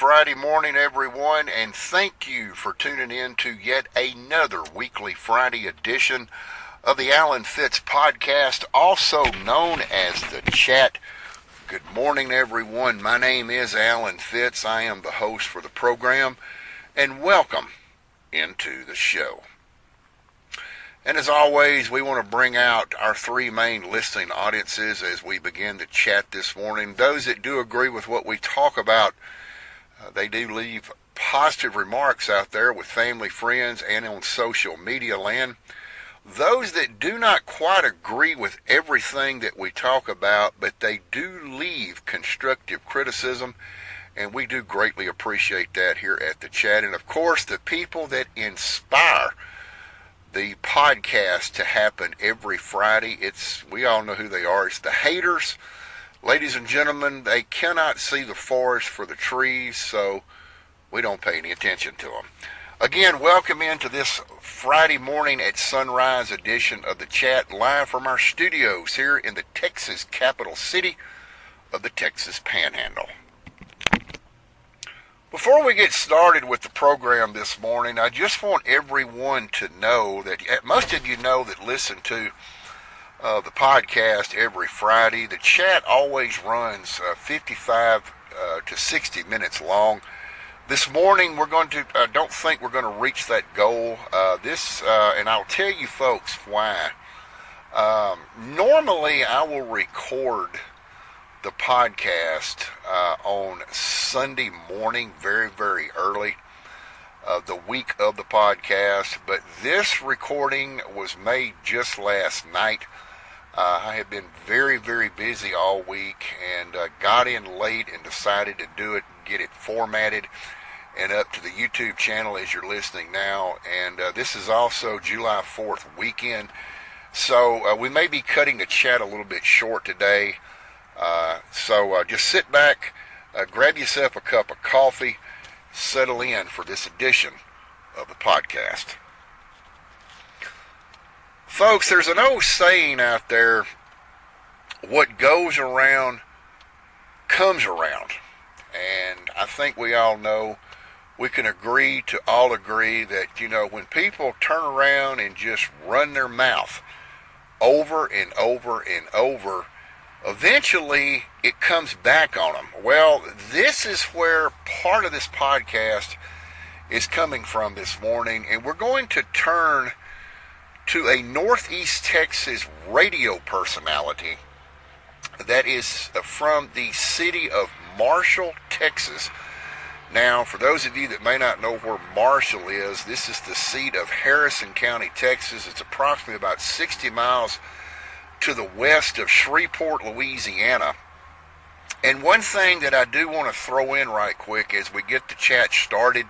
Friday morning, everyone, and thank you for tuning in to yet another weekly Friday edition of the Alan Fitz podcast, also known as The Chat. Good morning, everyone. My name is Alan Fitz. I am the host for the program, and welcome into the show. And as always, we want to bring out our three main listening audiences as we begin the chat this morning. Those that do agree with what we talk about, they do leave positive remarks out there with family, friends, and on social media land. Those that do not quite agree with everything that we talk about, but they do leave constructive criticism, and we do greatly appreciate that here at the chat. And of course, the people that inspire the podcast to happen every Friday, we all know who they are. It's the haters. Ladies and gentlemen, they cannot see the forest for the trees, so we don't pay any attention to them. Again, welcome into this Friday morning at sunrise edition of the chat, live from our studios here in the Texas capital city of the Texas Panhandle. Before we get started with the program this morning, I just want everyone to know that most of you know that listen to the podcast every Friday. The chat always runs 55 to 60 minutes long. This morning we're going to, don't think we're going to reach that goal. And I'll tell you folks why. Normally I will record the podcast on Sunday morning, very, very early, the week of the podcast, but this recording was made just last night. I have been very, very busy all week and got in late and decided to do it and get it formatted and up to the YouTube channel as you're listening now. And this is also July 4th weekend, so we may be cutting the chat a little bit short today. So just sit back, grab yourself a cup of coffee, settle in for this edition of the podcast. Folks, there's an old saying out there, what goes around comes around. And I think we all know, we can all agree that, when people turn around and just run their mouth over and over and over, eventually it comes back on them. Well, this is where part of this podcast is coming from this morning, and we're going to turn to a Northeast Texas radio personality that is from the city of Marshall, Texas. Now, for those of you that may not know where Marshall is, this is the seat of Harrison County, Texas. It's approximately about 60 miles to the west of Shreveport, Louisiana. And one thing that I do want to throw in right quick as we get the chat started,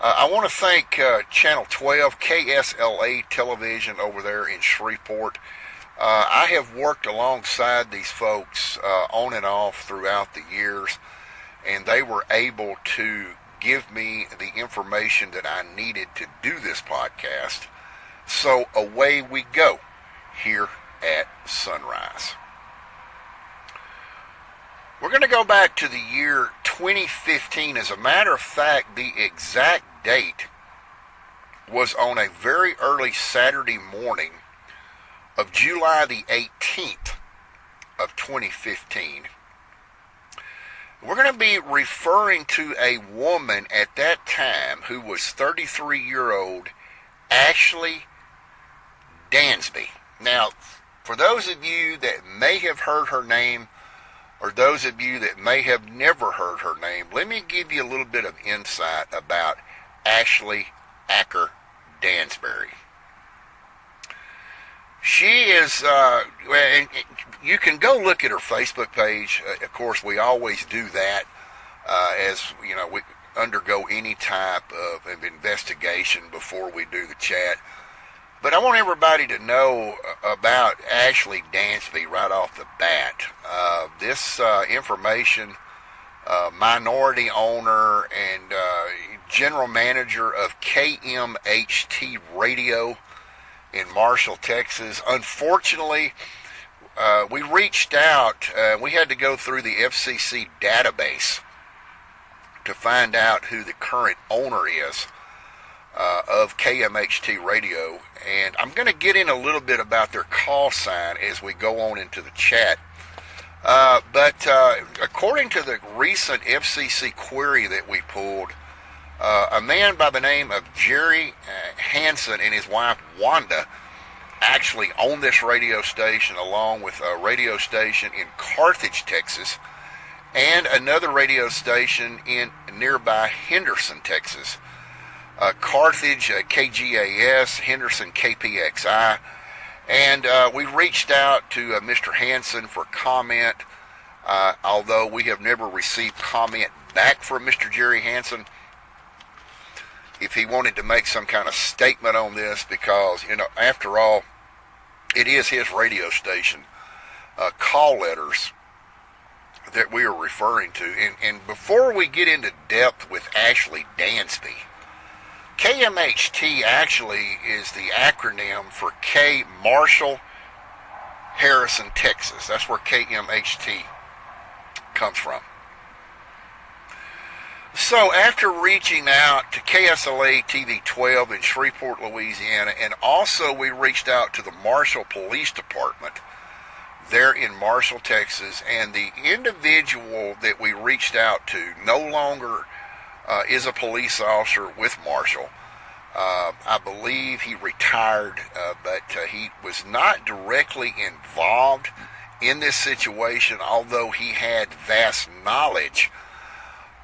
I want to thank Channel 12, KSLA Television over there in Shreveport. I have worked alongside these folks on and off throughout the years, and they were able to give me the information that I needed to do this podcast. So away we go here at sunrise. We're going to go back to the year 2015. As a matter of fact, the exact date was on a very early Saturday morning of July the 18th of 2015. We're going to be referring to a woman at that time who was 33-year-old Ashli Dansby. Now, for those of you that may have heard her name, or those of you that may have never heard her name, let me give you a little bit of insight about Ashli Acker Dansby. She is, you can go look at her Facebook page. Of course, we always do that as, we undergo any type of investigation before we do the chat. But I want everybody to know about Ashli Dansby right off the bat. This information, minority owner and general manager of KMHT Radio in Marshall, Texas. Unfortunately, we reached out. We had to go through the FCC database to find out who the current owner is of KMHT Radio, and I'm going to get in a little bit about their call sign as we go on into the chat. But according to the recent FCC query that we pulled, a man by the name of Jerry Hansen and his wife Wanda actually own this radio station, along with a radio station in Carthage, Texas, and another radio station in nearby Henderson, Texas. Carthage, KGAS, Henderson, KPXI. And we reached out to Mr. Hansen for comment, although we have never received comment back from Mr. Jerry Hansen, if he wanted to make some kind of statement on this, because, after all, it is his radio station call letters that we are referring to. And before we get into depth with Ashli Dansby, KMHT actually is the acronym for K Marshall, Harrison, Texas. That's where KMHT comes from. So after reaching out to KSLA TV 12 in Shreveport, Louisiana, and also we reached out to the Marshall Police Department there in Marshall, Texas, and the individual that we reached out to no longer is a police officer with Marshall. I believe he retired, but he was not directly involved in this situation, although he had vast knowledge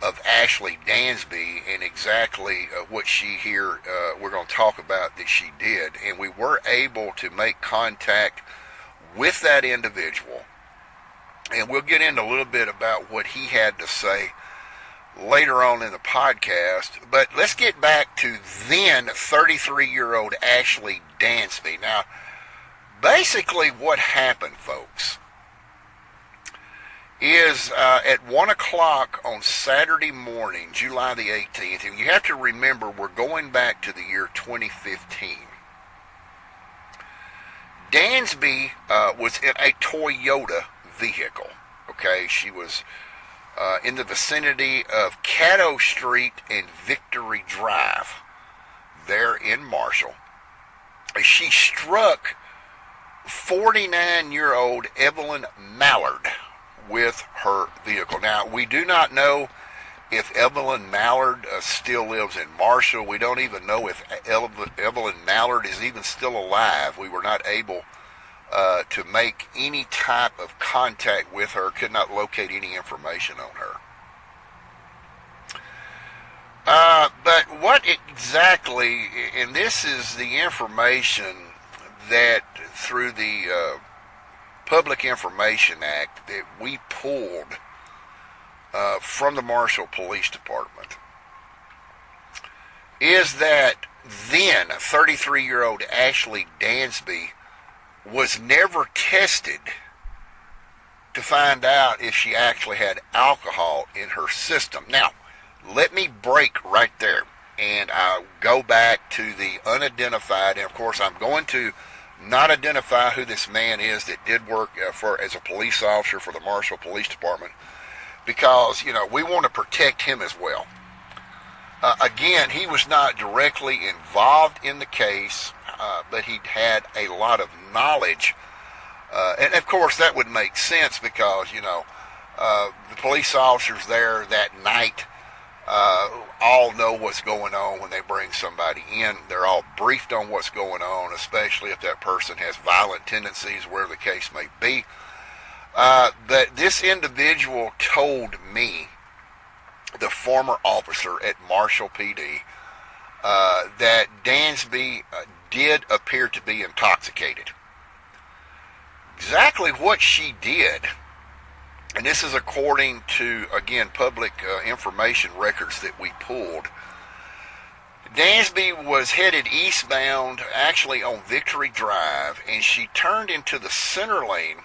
of Ashli Dansby and exactly what she here, we're going to talk about that she did. And we were able to make contact with that individual, and we'll get into a little bit about what he had to say later on in the podcast. But let's get back to then 33-year-old Ashli Dansby. Now, basically what happened, folks, is at 1 o'clock on Saturday morning, July the 18th, and you have to remember we're going back to the year 2015. Dansby was in a Toyota vehicle. Okay, she was in the vicinity of Caddo Street and Victory Drive there in Marshall. She struck 49-year-old Evelyn Mallard with her vehicle. Now, we do not know if Evelyn Mallard still lives in Marshall. We don't even know if Evelyn Mallard is even still alive. We were not able to make any type of contact with her, could not locate any information on her. But what exactly, and this is the information that through the Public Information Act that we pulled from the Marshall Police Department, is that then 33-year-old Ashli Dansby was never tested to find out if she actually had alcohol in her system. Now, let me break right there, and I'll go back to the unidentified, and of course I'm going to not identify who this man is that did work as a police officer for the Marshall Police Department, because, we want to protect him as well. Again, he was not directly involved in the case, but he'd had a lot of knowledge. And of course, that would make sense because, the police officers there that night all know what's going on when they bring somebody in. They're all briefed on what's going on, especially if that person has violent tendencies, wherever the case may be. But this individual told me, the former officer at Marshall PD, that Dansby did appear to be intoxicated. Exactly what she did, and this is according to, again, public information records that we pulled, Dansby was headed eastbound, actually on Victory Drive, and she turned into the center lane,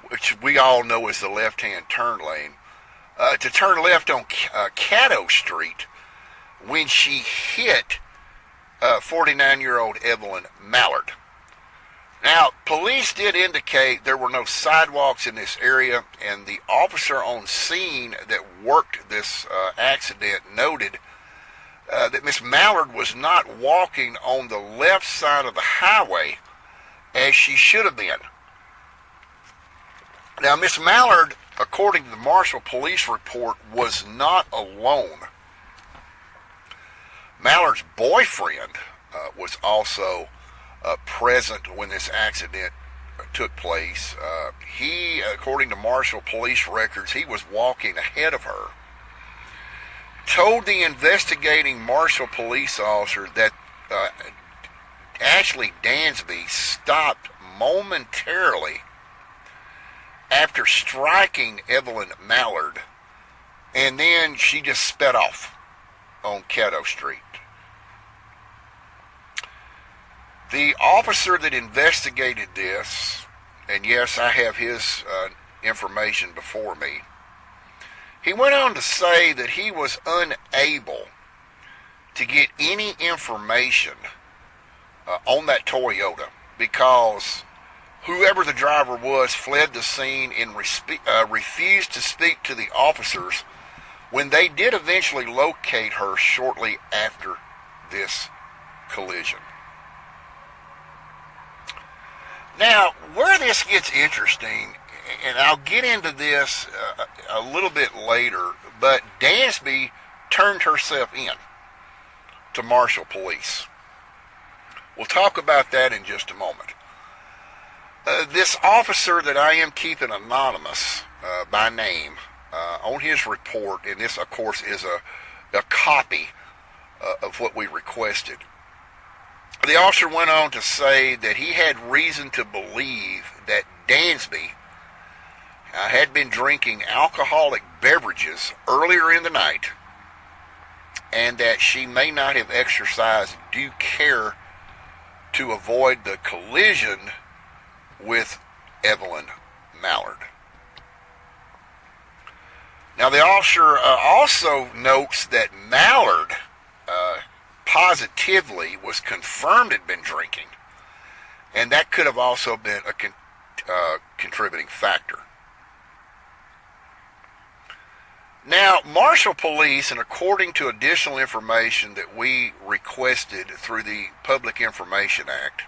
which we all know is the left-hand turn lane, to turn left on Caddo Street when she hit 49-year-old Evelyn Mallard. Now, police did indicate there were no sidewalks in this area, and the officer on scene that worked this accident noted that Miss Mallard was not walking on the left side of the highway as she should have been. Now, Miss Mallard, according to the Marshall Police report, was not alone. Mallard's boyfriend was also present when this accident took place. He, according to Marshall Police records, he was walking ahead of her. Told the investigating Marshall police officer that Ashli Dansby stopped momentarily after striking Evelyn Mallard, and then she just sped off on Caddo Street. The officer that investigated this, and yes, I have his information before me, he went on to say that he was unable to get any information on that Toyota because whoever the driver was fled the scene and refused to speak to the officers when they did eventually locate her shortly after this collision. Now, where this gets interesting, and I'll get into this a little bit later, but Dansby turned herself in to Marshall Police. We'll talk about that in just a moment. This officer that I am keeping anonymous by name on his report, and this, of course, is a copy of what we requested. The officer went on to say that he had reason to believe that Dansby had been drinking alcoholic beverages earlier in the night and that she may not have exercised due care to avoid the collision with Evelyn Mallard. Now, the officer also notes that Mallard positively was confirmed had been drinking, and that could have also been a contributing factor. Now, Marshall Police, and according to additional information that we requested through the Public Information Act,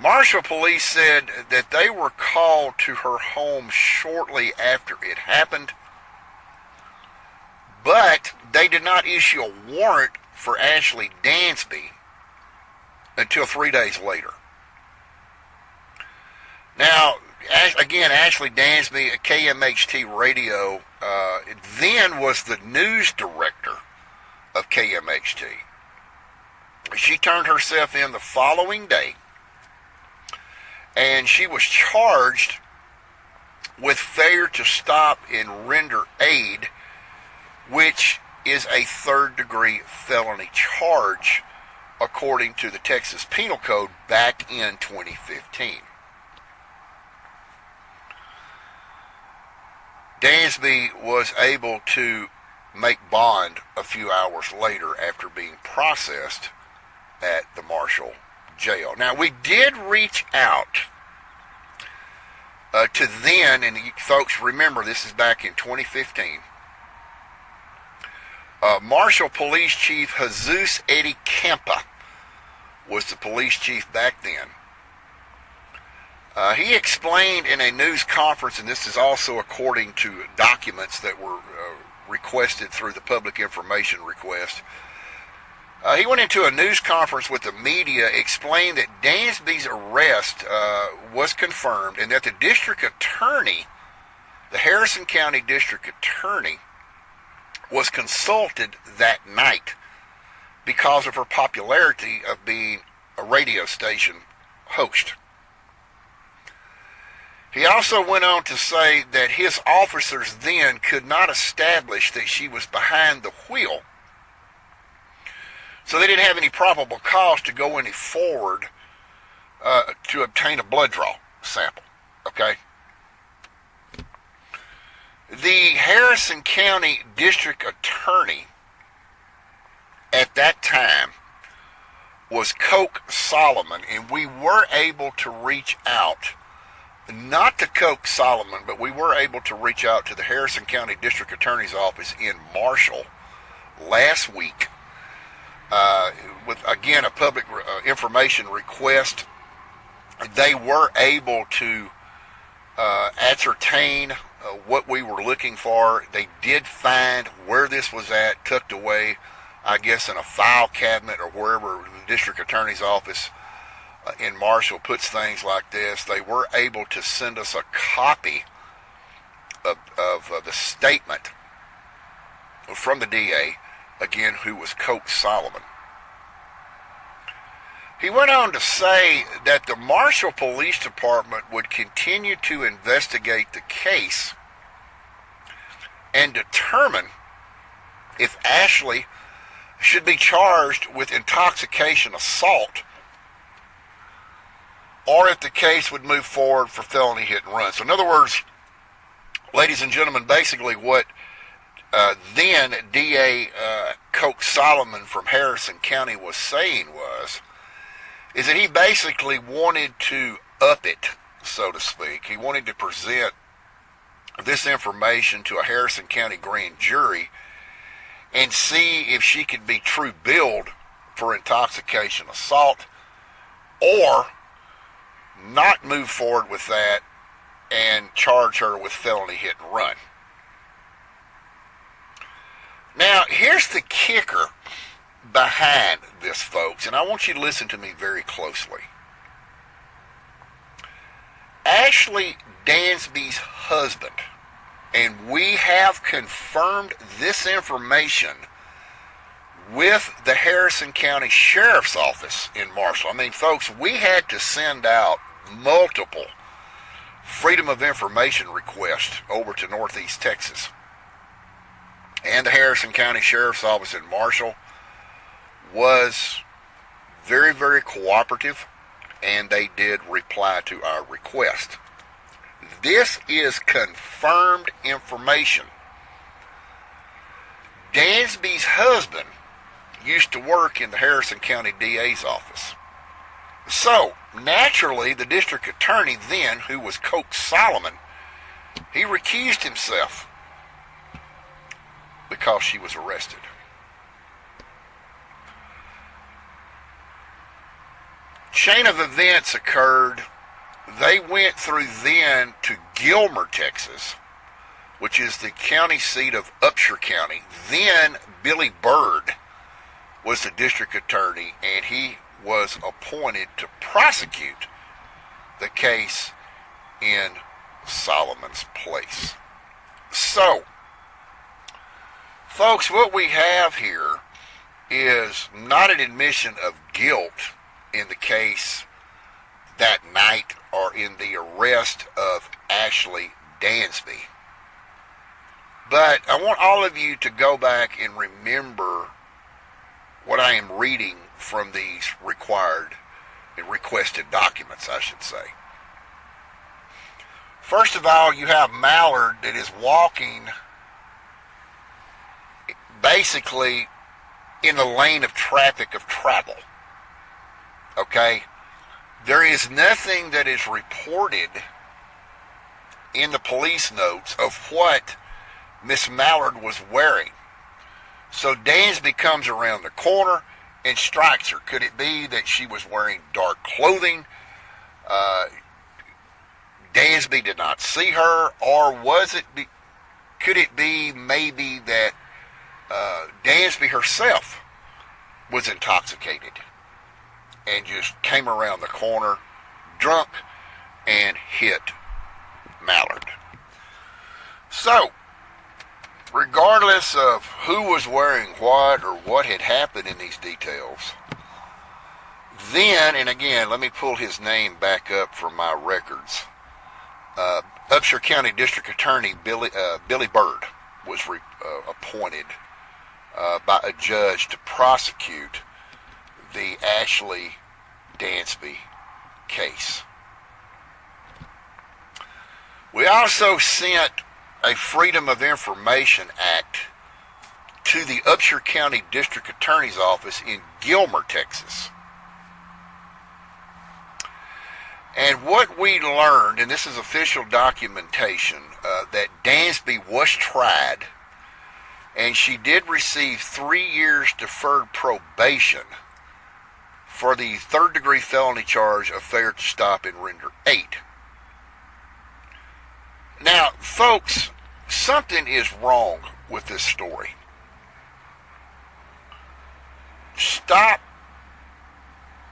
Marshall Police said that they were called to her home shortly after it happened, but they did not issue a warrant for Ashli Dansby until 3 days later. Now, again, Ashli Dansby at KMHT Radio then was the news director of KMHT. She turned herself in the following day, and she was charged with failure to stop and render aid, which is a third-degree felony charge according to the Texas Penal Code back in 2015. Dansby was able to make bond a few hours later after being processed at the Marshall jail. Now, we did reach out to then, and folks remember this is back in 2015, Marshall Police Chief Jesus Eddie Kempa was the police chief back then. He explained in a news conference, and this is also according to documents that were requested through the public information request. He went into a news conference with the media, explained that Dansby's arrest was confirmed and that the district attorney, the Harrison County District Attorney, was consulted that night because of her popularity of being a radio station host. He also went on to say that his officers then could not establish that she was behind the wheel, so they didn't have any probable cause to go any forward to obtain a blood draw sample. Okay? The Harrison County District Attorney at that time was Coke Solomon, and we were able to reach out, not to Coke Solomon, but we were able to reach out to the Harrison County District Attorney's Office in Marshall last week with, again, a public information request. They were able to ascertain what we were looking for. They did find where this was at, tucked away, I guess, in a file cabinet or wherever the district attorney's office in Marshall puts things like this. They were able to send us a copy of the statement from the DA, again, who was Coke Solomon. He went on to say that the Marshall Police Department would continue to investigate the case and determine if Ashli should be charged with intoxication assault or if the case would move forward for felony hit and run. So in other words, ladies and gentlemen, basically what then DA Coke Solomon from Harrison County was saying is that he basically wanted to up it, so to speak. He wanted to present this information to a Harrison County grand jury and see if she could be true billed for intoxication assault or not move forward with that and charge her with felony hit and run. Now, here's the kicker behind this, folks, and I want you to listen to me very closely. Ashli Dansby's husband, and we have confirmed this information with the Harrison County Sheriff's Office in Marshall. I mean, folks, we had to send out multiple Freedom of Information requests over to Northeast Texas. And the Harrison County Sheriff's Office in Marshall was very, very cooperative, and they did reply to our request. This is confirmed information. Dansby's husband used to work in the Harrison County DA's office. So, naturally, the district attorney then, who was Coke Solomon, he recused himself because she was arrested. Chain of events occurred. They went through then to Gilmer, Texas, which is the county seat of Upshur County. Then Billy Byrd was the district attorney, and he was appointed to prosecute the case in Solomon's place. So, folks, what we have here is not an admission of guilt in the case that night or in the arrest of Ashli Dansby. But I want all of you to go back and remember what I am reading from these requested documents, I should say. First of all, you have Mallard that is walking basically in the lane of traffic of travel. Okay? There is nothing that is reported in the police notes of what Miss Mallard was wearing. So Dansby comes around the corner and strikes her. Could it be that she was wearing dark clothing? Dansby did not see her, or could it be maybe that Dansby herself was intoxicated and just came around the corner drunk and hit Mallard? So, regardless of who was wearing what or what had happened in these details, then, and again, let me pull his name back up from my records. Upshur County District Attorney Billy Byrd was appointed by a judge to prosecute the Ashli Dansby case. We also sent a Freedom of Information Act to the Upshur County District Attorney's Office in Gilmer, Texas. And what we learned, and this is official documentation, that Dansby was tried, and she did receive 3 years deferred probation for the third-degree felony charge of failure to stop and render aid. Now, folks, something is wrong with this story. Stop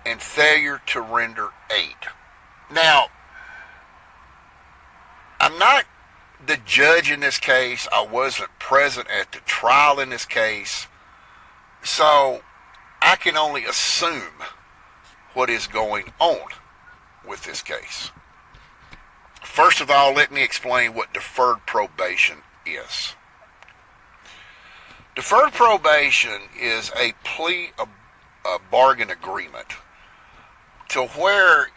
and failure to render aid. Now, I'm not the judge in this case. I wasn't present at the trial in this case. So I can only assume what is going on with this case. First of all, let me explain what deferred probation is. Deferred probation is a plea, a bargain agreement to where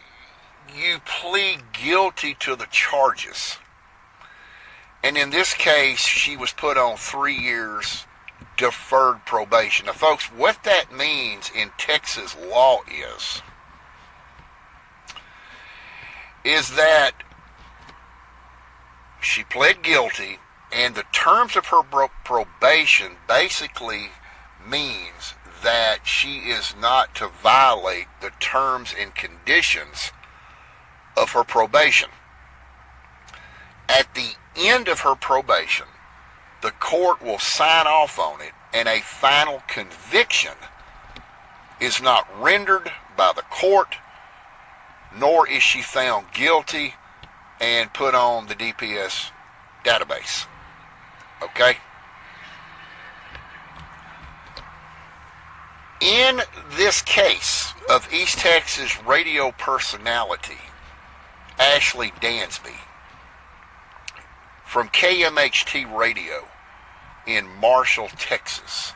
you plead guilty to the charges. And in this case, she was put on 3 years deferred probation. Now, folks, what that means in Texas law is that she pled guilty, and the terms of her probation basically means that she is not to violate the terms and conditions of her probation. At the end of her probation, the court will sign off on it, and a final conviction is not rendered by the court, nor is she found guilty and put on the DPS database. Okay? In this case of East Texas radio personality Ashli Dansby from KMHT Radio in Marshall, Texas,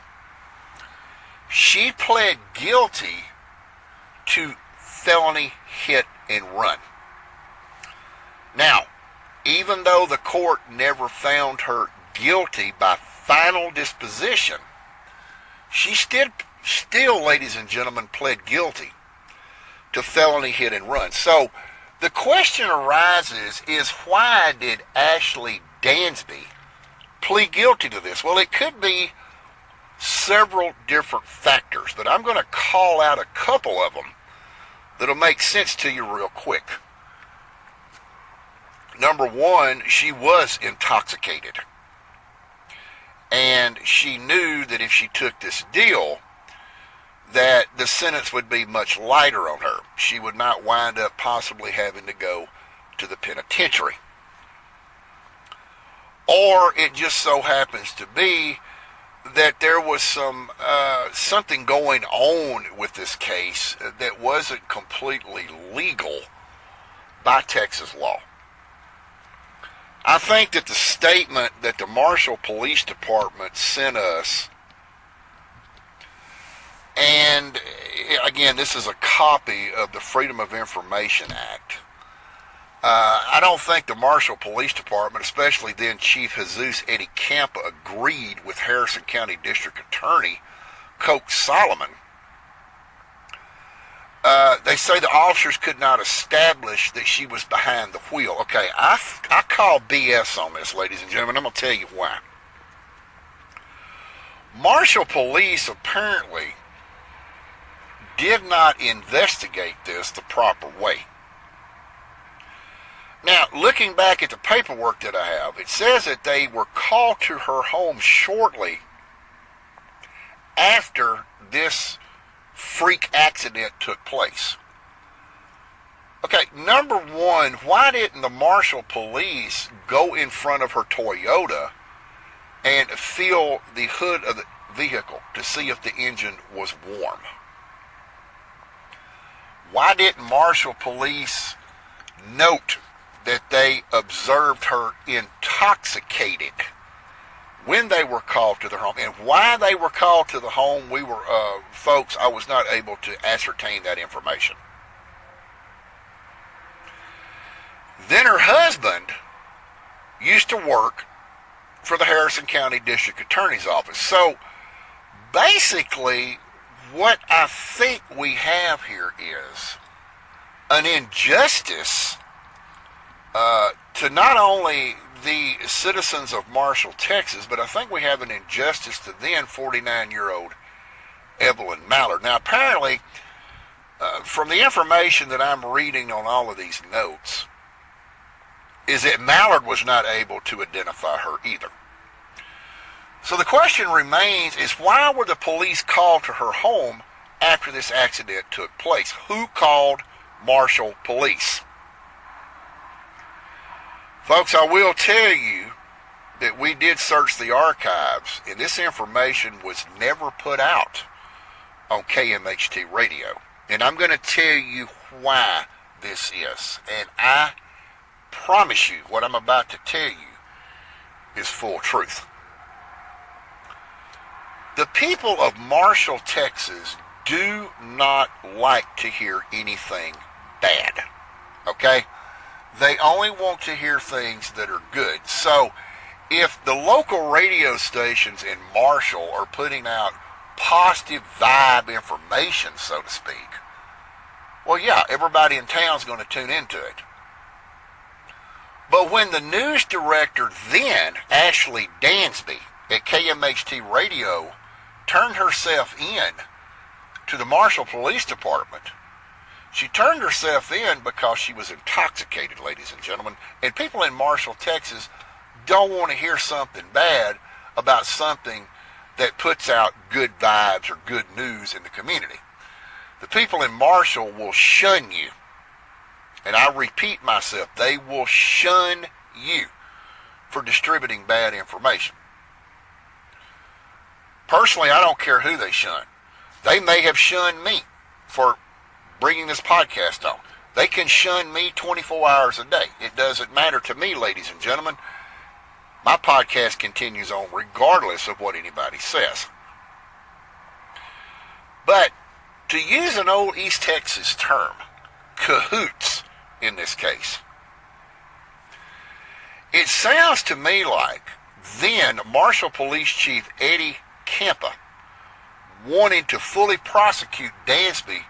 she pled guilty to felony hit and run. Now, even though the court never found her guilty by final disposition, she still, ladies and gentlemen, pled guilty to felony hit and run. So the question arises is, why did Ashli Dansby plead guilty to this? Well, it could be several different factors, but I'm going to call out a couple of them that'll make sense to you real quick. Number one, she was intoxicated. And she knew that if she took this deal, that the sentence would be much lighter on her. She would not wind up possibly having to go to the penitentiary. Or it just so happens to be that there was something going on with this case that wasn't completely legal by Texas law. I think that the statement that the Marshall Police Department sent us, and again, this is a copy of the Freedom of Information Act. I don't think the Marshall Police Department, especially then Chief Jesus Eddie Campa, agreed with Harrison County District Attorney Coke Solomon. They say the officers could not establish that she was behind the wheel. Okay, I call BS on this, ladies and gentlemen. I'm going to tell you why. Marshall Police apparently did not investigate this the proper way. Now, looking back at the paperwork that I have, it says that they were called to her home shortly after this freak accident took place. Okay, number one, why didn't the Marshall Police go in front of her Toyota and feel the hood of the vehicle to see if the engine was warm? Why didn't Marshall Police note that they observed her intoxicated when they were called to their home? And why they were called to the home, folks, I was not able to ascertain that information. Then her husband used to work for the Harrison County District Attorney's Office. So basically, what I think we have here an injustice to not only the citizens of Marshall, Texas, but I think we have an injustice to then 49-year-old Evelyn Mallard. Now, apparently, from the information that I'm reading on all of these notes, is that Mallard was not able to identify her either. So the question remains is, why were the police called to her home after this accident took place? Who called Marshall Police? Folks, I will tell you that we did search the archives, and this information was never put out on KMHT radio. And I'm going to tell you why this is. And I promise you what I'm about to tell you is full truth. The people of Marshall, Texas do not like to hear anything bad. Okay? They only want to hear things that are good. So if the local radio stations in Marshall are putting out positive vibe information, so to speak, well, yeah, everybody in town's going to tune into it. But when the news director then, Ashli Dansby, at KMHT Radio, turned herself in to the Marshall Police Department, she turned herself in because she was intoxicated, ladies and gentlemen. And people in Marshall, Texas don't want to hear something bad about something that puts out good vibes or good news in the community. The people in Marshall will shun you. And I repeat myself, they will shun you for distributing bad information. Personally, I don't care who they shun. They may have shunned me for bringing this podcast on. They can shun me 24 hours a day. It doesn't matter to me, ladies and gentlemen. My podcast continues on regardless of what anybody says. But to use an old East Texas term, cahoots in this case, it sounds to me like then Marshall Police Chief Eddie Kempa wanting to fully prosecute Dansby.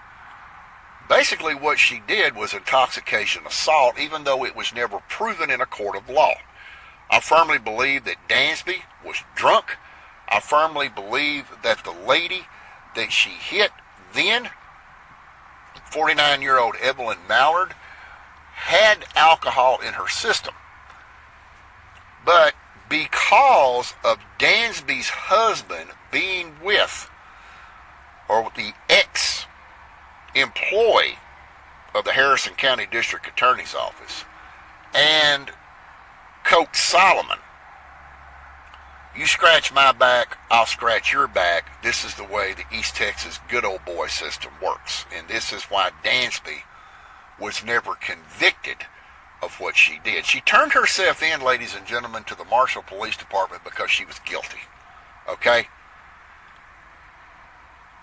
Basically what she did was intoxication assault, even though it was never proven in a court of law. I firmly believe that Dansby was drunk. I firmly believe that the lady that she hit then, 49-year-old Evelyn Mallard, had alcohol in her system. But because of Dansby's husband being with, or the ex-employee of the Harrison County District Attorney's Office, and Coach Solomon, you scratch my back, I'll scratch your back. This is the way the East Texas good old boy system works. And this is why Dansby was never convicted of what she did. She turned herself in, ladies and gentlemen, to the Marshall Police Department because she was guilty. Okay?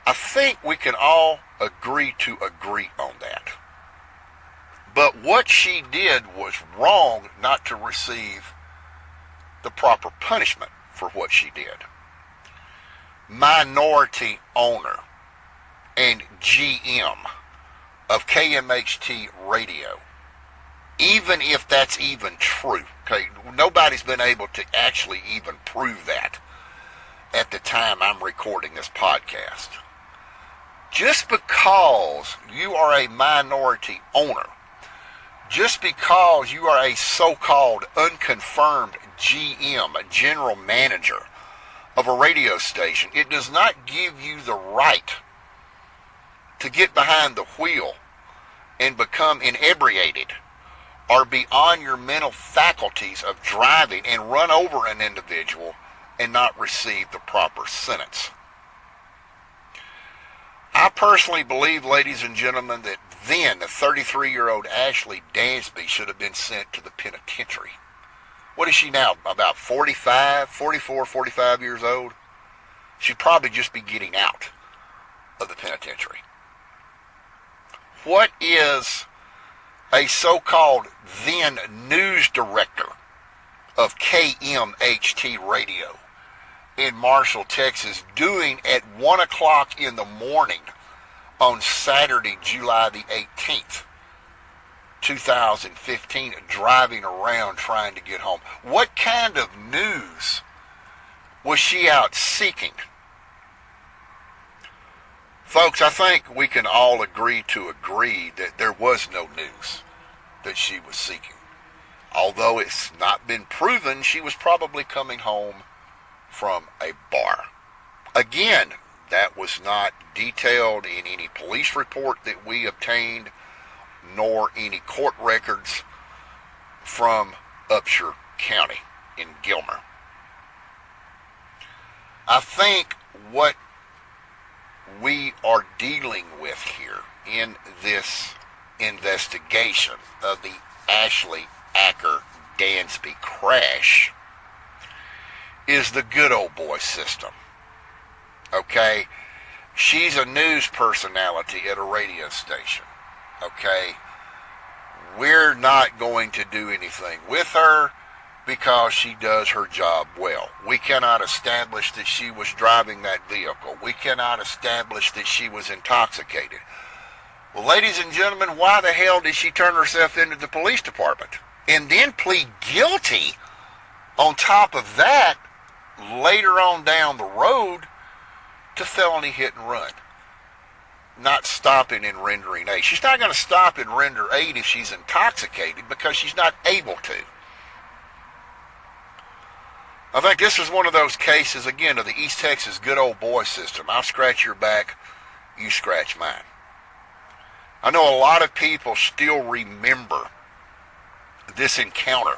I think we can all agree on that. But what she did was wrong not to receive the proper punishment for what she did. Minority owner and GM of KMHT Radio, even if that's even true, okay, nobody's been able to actually even prove that at the time I'm recording this podcast. Just because you are a minority owner, just because you are a so-called unconfirmed GM, a general manager of a radio station, it does not give you the right to get behind the wheel and become inebriated or beyond your mental faculties of driving and run over an individual and not receive the proper sentence. I personally believe, ladies and gentlemen, that then the 33-year-old Ashli Dansby should have been sent to the penitentiary. What is she now, about 44, 45 years old? She'd probably just be getting out of the penitentiary. What is a so-called then news director of KMHT Radio in Marshall, Texas, doing at 1 o'clock in the morning on Saturday, July the 18th, 2015 driving around trying to get home. What kind of news was she out seeking? Folks, I think we can all agree that there was no news that she was seeking. Although it's not been proven, she was probably coming home from a bar. Again, that was not detailed in any police report that we obtained, nor any court records from Upshur County in Gilmer. I think what we are dealing with here in this investigation of the Ashli Acker Dansby crash is the good old boy system. Okay? She's a news personality at a radio station. Okay? We're not going to do anything with her because she does her job well. We cannot establish that she was driving that vehicle. We cannot establish that she was intoxicated. Well, ladies and gentlemen, why the hell did she turn herself into the police department and then plead guilty on top of that later on down the road to felony hit and run? Not stopping and rendering aid. She's not going to stop and render aid if she's intoxicated because she's not able to. I think this is one of those cases, again, of the East Texas good old boy system. I'll scratch your back, you scratch mine. I know a lot of people still remember this encounter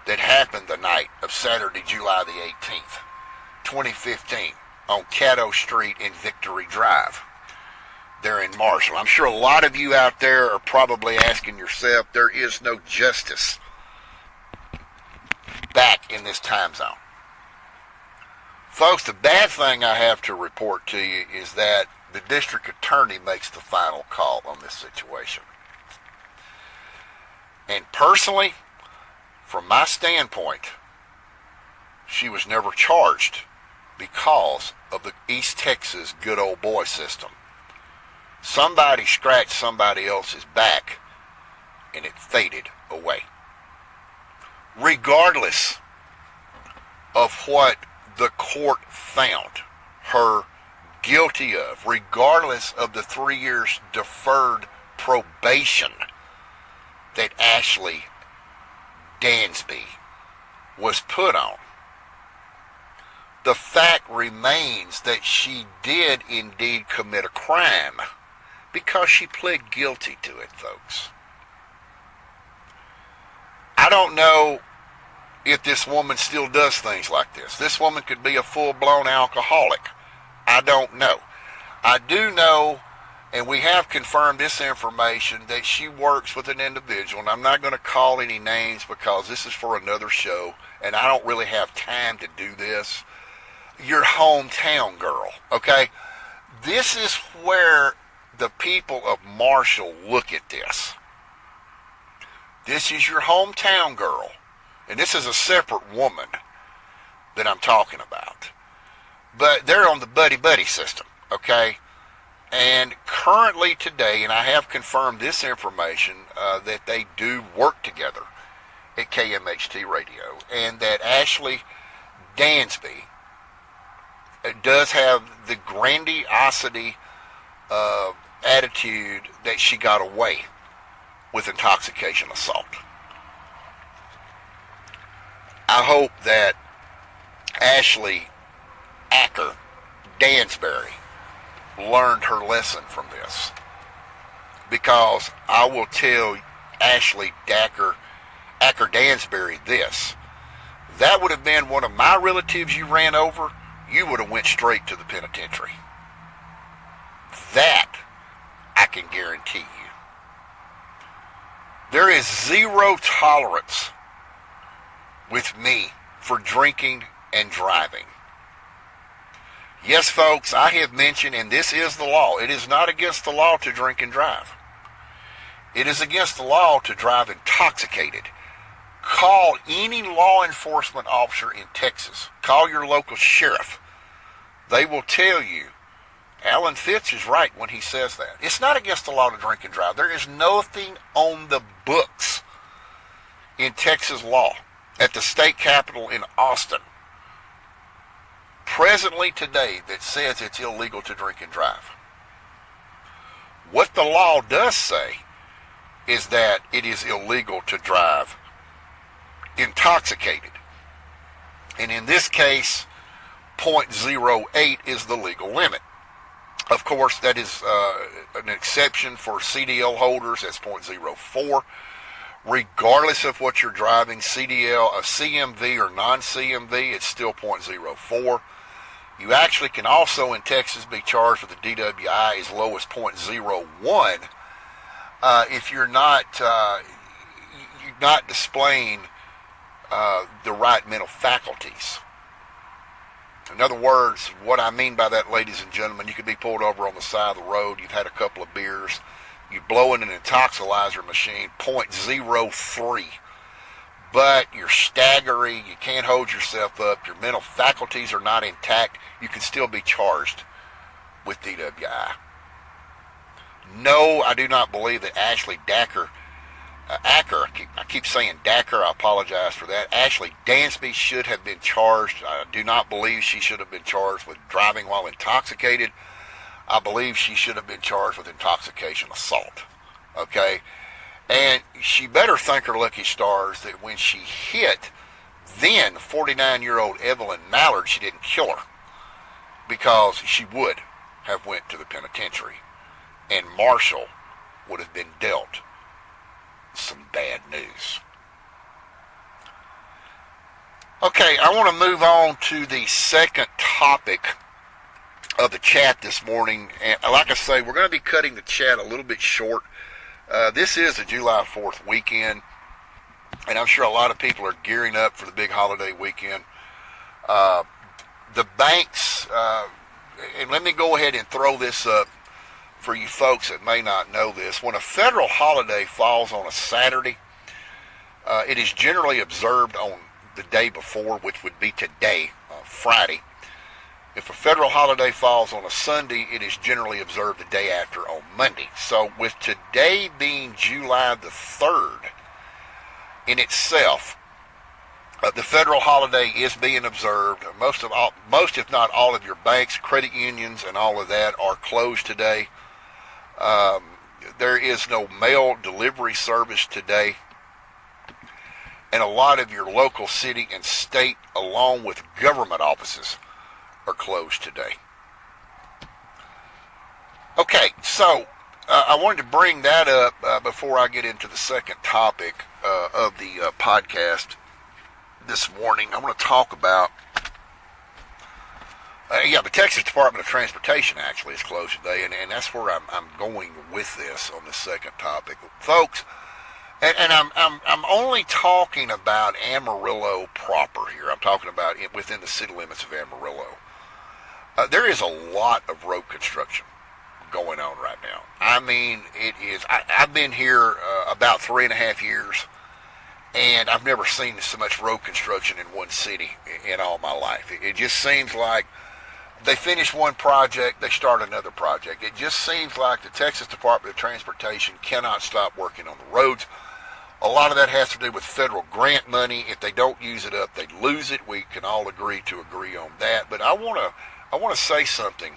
that happened the night of Saturday, July the 18th, 2015, on Caddo Street in Victory Drive there in Marshall. I'm sure a lot of you out there are probably asking yourself, there is no justice back in this time zone. Folks, the bad thing I have to report to you is that the district attorney makes the final call on this situation. And personally, from my standpoint, she was never charged because of the East Texas good old boy system. Somebody scratched somebody else's back and it faded away. Regardless of what the court found her guilty of, regardless of the 3 years deferred probation that Ashli Dansby was put on, the fact remains that she did indeed commit a crime because she pled guilty to it, folks. I don't know if this woman still does things like this. This woman could be a full-blown alcoholic. I don't know. I do know, and we have confirmed this information, that she works with an individual, and I'm not going to call any names because this is for another show, and I don't really have time to do this. Your hometown girl, okay? This is where the people of Marshall look at this. This is your hometown girl. And this is a separate woman that I'm talking about. But they're on the buddy-buddy system, okay? And currently today, and I have confirmed this information, that they do work together at KMHT Radio. And that Ashli Dansby does have the grandiosity attitude that she got away with intoxication assault. I hope that Ashli Acker Dansby learned her lesson from this, because I will tell Ashli Acker Dansby this: that would have been one of my relatives you ran over, you would have went straight to the penitentiary. That I can guarantee you. There is zero tolerance with me for drinking and driving. Yes, folks, I have mentioned, and this is the law, it is not against the law to drink and drive. It is against the law to drive intoxicated. Call any law enforcement officer in Texas. Call your local sheriff. They will tell you Alan Fitz is right when he says that. It's not against the law to drink and drive. There is nothing on the books in Texas law at the state capitol in Austin presently today that says it's illegal to drink and drive. What the law does say is that it is illegal to drive intoxicated. And in this case, .08 is the legal limit. Of course, that is an exception for CDL holders. That's .04. Regardless of what you're driving, CDL, a CMV or non-CMV, it's still .04. You actually can also in Texas be charged with a DWI as low as .01 if you're not displaying the right mental faculties. In other words, what I mean by that, ladies and gentlemen, you could be pulled over on the side of the road, you've had a couple of beers, you blow in an intoxilizer machine, .03, but you're staggering, you can't hold yourself up, your mental faculties are not intact, you can still be charged with DWI. No, I do not believe that Ashli Acker, I keep saying Dacker, I apologize for that. Ashli Dansby should have been charged. I do not believe she should have been charged with driving while intoxicated. I believe she should have been charged with intoxication assault. Okay? And she better thank her lucky stars that when she hit then 49-year-old Evelyn Mallard, she didn't kill her, because she would have went to the penitentiary, and Marshall would have been dealt some bad news. Okay, I want to move on to the second topic of the chat this morning. And like I say, we're going to be cutting the chat a little bit short. This is the July 4th weekend, and I'm sure a lot of people are gearing up for the big holiday weekend. The banks, and let me go ahead and throw this up for you folks that may not know this. When a federal holiday falls on a Saturday, it is generally observed on the day before, which would be today, Friday. If a federal holiday falls on a Sunday, it is generally observed the day after on Monday. So with today being July the 3rd in itself, the federal holiday is being observed. Most if not all of your banks, credit unions, and all of that are closed today. There is no mail delivery service today, and a lot of your local city and state, along with government offices, are closed today. Okay, so I wanted to bring that up before I get into the second topic of the podcast this morning. I want to talk about the Texas Department of Transportation actually is closed today, and that's where I'm going with this on the second topic, folks. And I'm only talking about Amarillo proper here. I'm talking about it within the city limits of Amarillo. There is a lot of road construction going on right now. I mean, it is. I've been here about 3.5 years, and I've never seen so much road construction in one city in all my life. It just seems like they finish one project, they start another project. It just seems like the Texas Department of Transportation cannot stop working on the roads. A lot of that has to do with federal grant money. If they don't use it up, they lose it. We can all agree on that. But I want to say something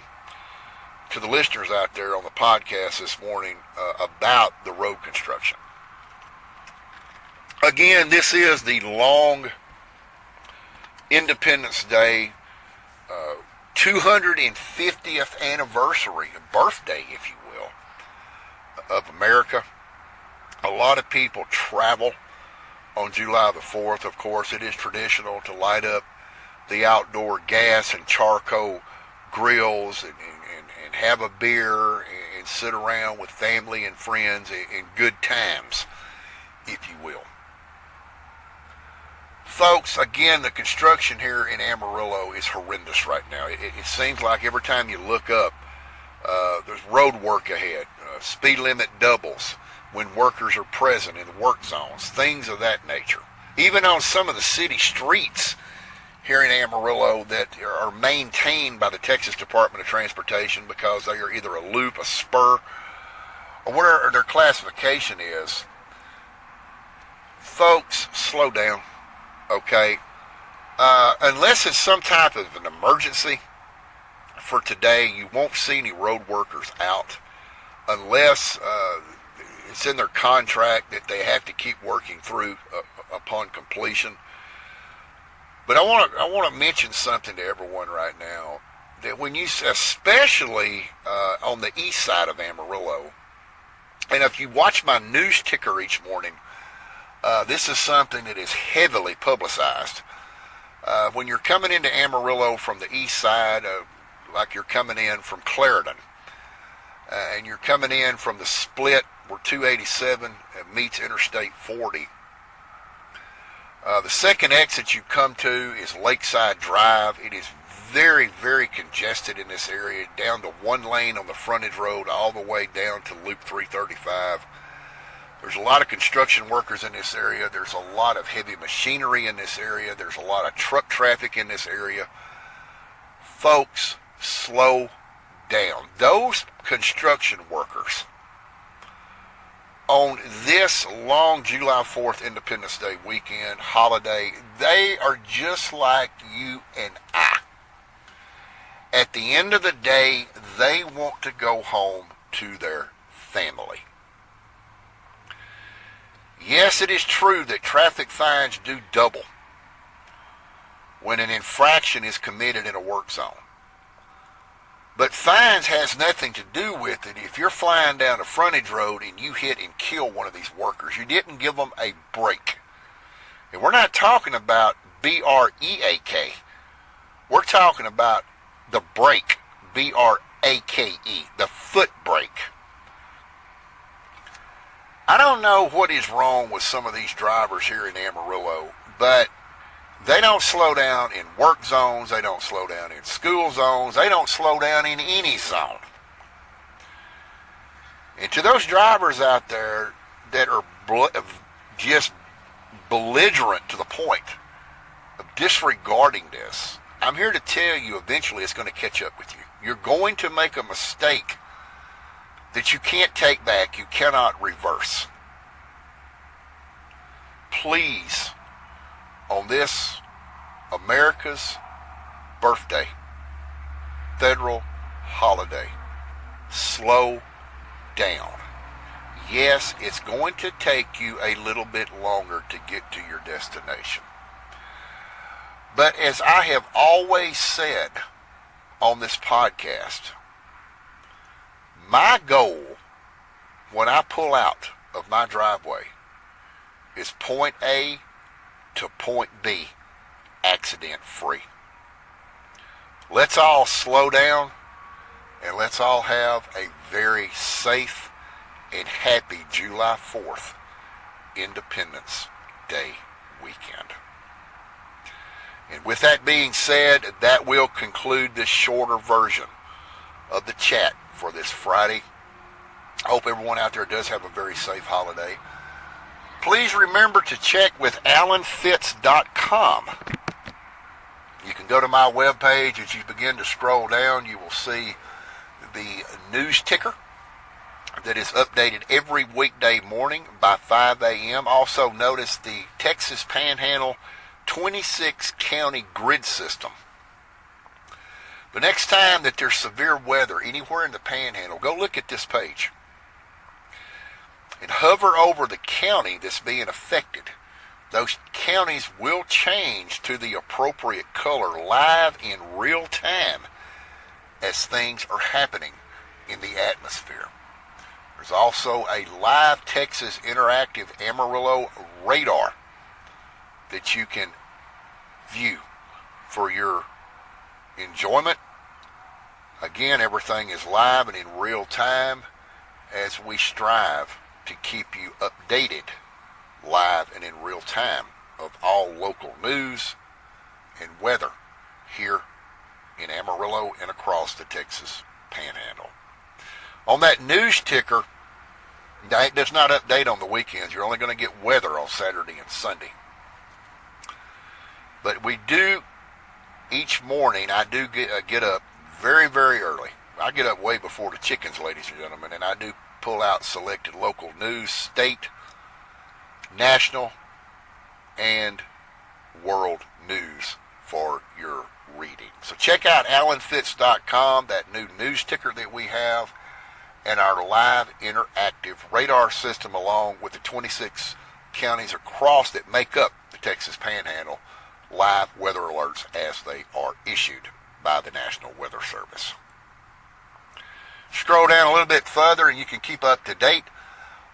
to the listeners out there on the podcast this morning about the road construction. Again, this is the long Independence Day 250th anniversary, birthday, if you will, of America. A lot of people travel on July the 4th. Of course, it is traditional to light up the outdoor gas and charcoal grills and have a beer and sit around with family and friends in good times, if you will. Folks, again, the construction here in Amarillo is horrendous right now. It seems like every time you look up, there's road work ahead, speed limit doubles when workers are present in work zones, things of that nature. Even on some of the city streets, here in Amarillo that are maintained by the Texas Department of Transportation because they are either a loop, a spur, or whatever their classification is. Folks, slow down, okay? Unless it's some type of an emergency for today, you won't see any road workers out unless it's in their contract that they have to keep working through upon completion. But I want to mention something to everyone right now, that when you, especially on the east side of Amarillo, and if you watch my news ticker each morning, this is something that is heavily publicized. When you're coming into Amarillo from the east side, like you're coming in from Clarendon, and you're coming in from the split where 287 meets Interstate 40, the second exit you come to is Lakeside Drive. It is very, very congested in this area, down to one lane on the frontage road all the way down to Loop 335. There's a lot of construction workers in this area. There's a lot of heavy machinery in this area. There's a lot of truck traffic in this area. Folks, slow down. Those construction workers on this long July 4th Independence Day weekend holiday, they are just like you and I. At the end of the day, they want to go home to their family. Yes, it is true that traffic fines do double when an infraction is committed in a work zone. But fines has nothing to do with it. If you're flying down a frontage road and you hit and kill one of these workers, you didn't give them a break. And we're not talking about B-R-E-A-K. We're talking about the brake, B-R-A-K-E, the foot brake. I don't know what is wrong with some of these drivers here in Amarillo, but they don't slow down in work zones, they don't slow down in school zones, they don't slow down in any zone. And to those drivers out there that are just belligerent to the point of disregarding this, I'm here to tell you eventually it's going to catch up with you. You're going to make a mistake that you can't take back, you cannot reverse. Please, on this America's birthday, federal holiday, slow down. Yes, it's going to take you a little bit longer to get to your destination. But as I have always said on this podcast, my goal when I pull out of my driveway is point A to point B, accident free. Let's all slow down and let's all have a very safe and happy July 4th Independence Day weekend. And with that being said, that will conclude this shorter version of the chat for this Friday. I hope everyone out there does have a very safe holiday. Please remember to check with alanfitz.com. You can go to my webpage. As you begin to scroll down, you will see the news ticker that is updated every weekday morning by 5 a.m. Also notice the Texas Panhandle 26 county grid system. The next time that there's severe weather anywhere in the Panhandle, go look at this page and hover over the county that's being affected. Those counties will change to the appropriate color live in real time as things are happening in the atmosphere. There's also a live Texas interactive Amarillo radar that you can view for your enjoyment. Again, everything is live and in real time as we strive to keep you updated live and in real time of all local news and weather here in Amarillo and across the Texas Panhandle. On that news ticker, that does not update on the weekends. You're only going to get weather on Saturday and Sunday. But we do each morning I do get up very, very early. I get up way before the chickens, ladies and gentlemen, and I do pull out selected local news, state, national, and world news for your reading. So check out AlanFitz.com, that new news ticker that we have, and our live interactive radar system, along with the 26 counties across that make up the Texas Panhandle, live weather alerts as they are issued by the National Weather Service. Scroll down a little bit further and you can keep up to date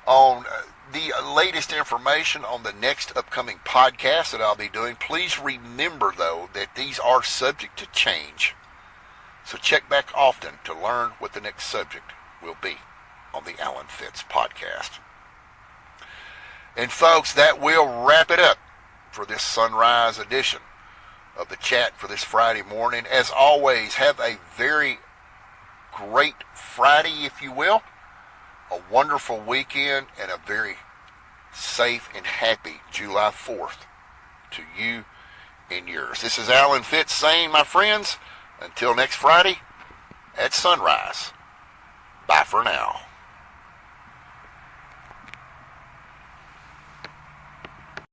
on the latest information on the next upcoming podcast that I'll be doing. Please remember, though, that these are subject to change. So check back often to learn what the next subject will be on the Alan Fitz podcast. And folks, that will wrap it up for this sunrise edition of the chat for this Friday morning. As always, have a very great Friday, if you will. A wonderful weekend and a very safe and happy July 4th to you and yours. This is Alan Fitz saying, my friends, until next Friday at sunrise, bye for now.